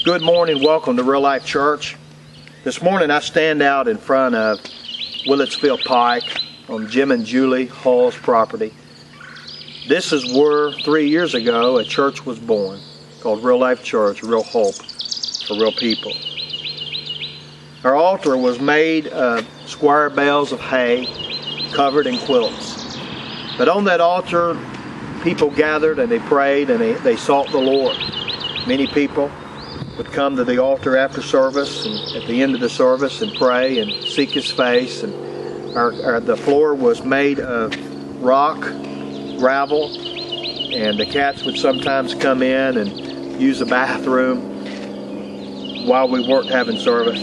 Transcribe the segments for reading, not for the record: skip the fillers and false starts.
Good morning, welcome to ReaLife Church. This morning I stand out in front of Willetsville Pike on Jim and Julie Hall's property. This is where 3 years ago a church was born called ReaLife Church, Real Hope for Real People. Our altar was made of square bales of hay covered in quilts. But on that altar, people gathered and they prayed and they sought the Lord. Many people would come to the altar after service and at the end of the service and pray and seek His face. And the floor was made of rock, gravel, and the cats would sometimes come in and use the bathroom while we weren't having service.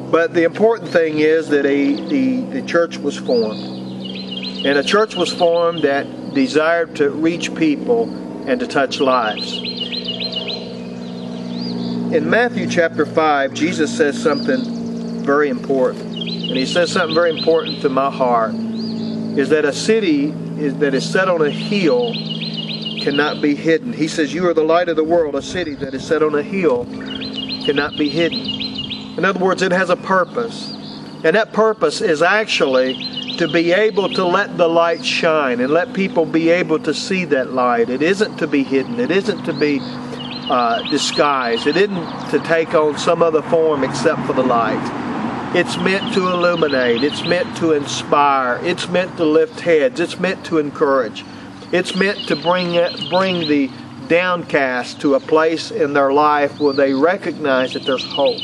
But the important thing is that the church was formed. And a church was formed that desired to reach people and to touch lives. In Matthew chapter 5, Jesus says something very important. And He says something very important to my heart, is that a city that is set on a hill cannot be hidden. He says, you are the light of the world. A city that is set on a hill cannot be hidden. In other words, it has a purpose. And that purpose is actually to be able to let the light shine and let people be able to see that light. It isn't to be hidden. It isn't to be disguised. It isn't to take on some other form except for the light. It's meant to illuminate. It's meant to inspire. It's meant to lift heads. It's meant to encourage. It's meant to bring the downcast to a place in their life where they recognize that there's hope.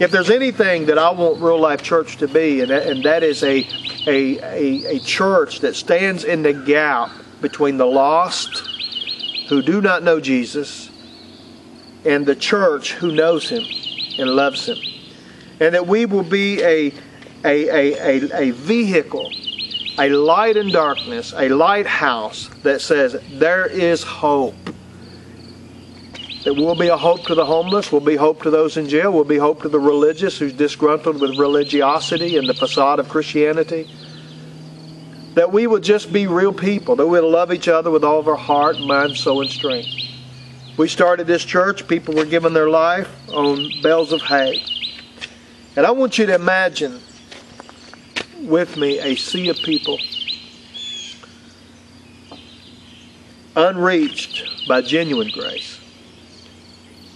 If there's anything that I want ReaLife Church to be, and that is a church that stands in the gap between the lost who do not know Jesus and the church who knows Him and loves Him. And that we will be a vehicle, a light in darkness, a lighthouse that says there is hope. That will be a hope to the homeless, will be hope to those in jail, will be hope to the religious who's disgruntled with religiosity and the facade of Christianity. That we would just be real people, that we'll love each other with all of our heart, mind, soul, and strength. We started this church, people were giving their life on bales of hay. And I want you to imagine with me a sea of people unreached by genuine grace.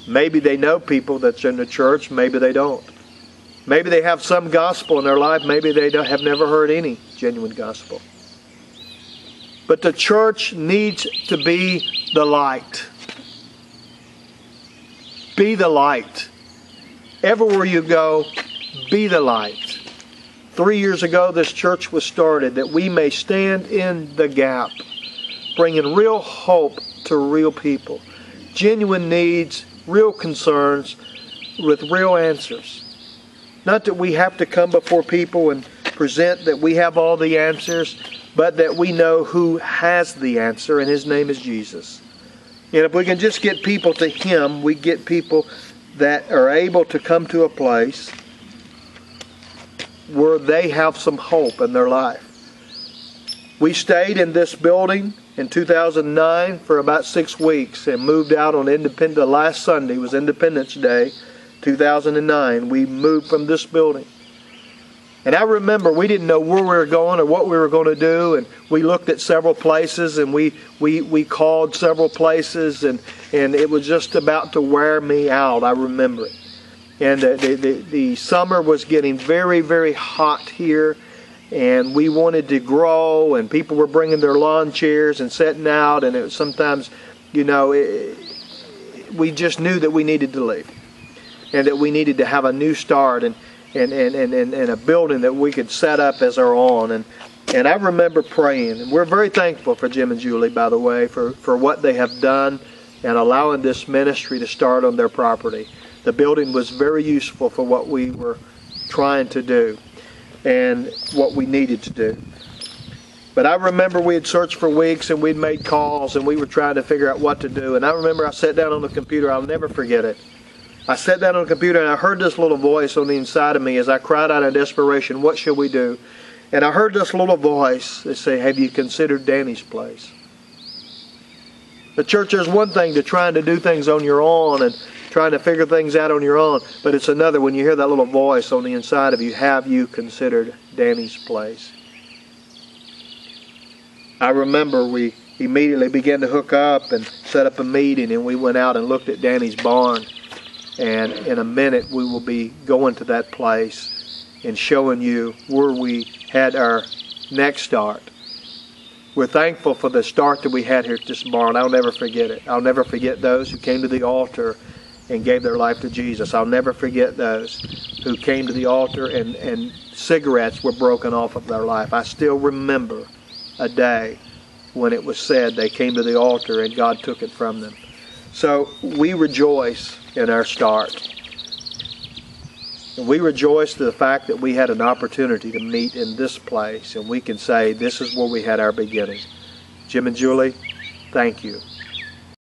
Maybe they know people that's in the church, maybe they don't. Maybe they have some gospel in their life, maybe they have never heard any genuine gospel. But the church needs to be the light. Be the light. Everywhere you go, be the light. 3 years ago, this church was started that we may stand in the gap, bringing real hope to real people. Genuine needs, real concerns, with real answers. Not that we have to come before people and present that we have all the answers, but that we know who has the answer, and His name is Jesus. And if we can just get people to Him, we get people that are able to come to a place where they have some hope in their life. We stayed in this building in 2009 for about 6 weeks and moved out on the last Sunday was Independence Day, 2009. We moved from this building. And I remember we didn't know where we were going or what we were going to do, and we looked at several places and we called several places, and it was just about to wear me out. I remember it. And the summer was getting very, very hot here, and we wanted to grow, and people were bringing their lawn chairs and setting out, and it was sometimes, we just knew that we needed to leave, and that we needed to have a new start and a building that we could set up as our own. And I remember praying, and we're very thankful for Jim and Julie, by the way, for what they have done and allowing this ministry to start on their property. The building was very useful for what we were trying to do and what we needed to do. But I remember we had searched for weeks and we'd made calls and we were trying to figure out what to do. And I remember I sat down on the computer. I'll never forget it. I sat down on the computer and I heard this little voice on the inside of me as I cried out in desperation, what should we do? And I heard this little voice that say, have you considered Danny's place? The church is one thing to trying to do things on your own and trying to figure things out on your own, but it's another when you hear that little voice on the inside of you, have you considered Danny's place? I remember we immediately began to hook up and set up a meeting, and we went out and looked at Danny's barn. And in a minute we will be going to that place and showing you where we had our next start. We're thankful for the start that we had here at this barn. I'll never forget it. I'll never forget those who came to the altar and gave their life to Jesus. I'll never forget those who came to the altar and cigarettes were broken off of their life. I still remember a day when it was said they came to the altar and God took it from them. So we rejoice in our start. And we rejoice to the fact that we had an opportunity to meet in this place, and we can say this is where we had our beginning. Jim and Julie, thank you.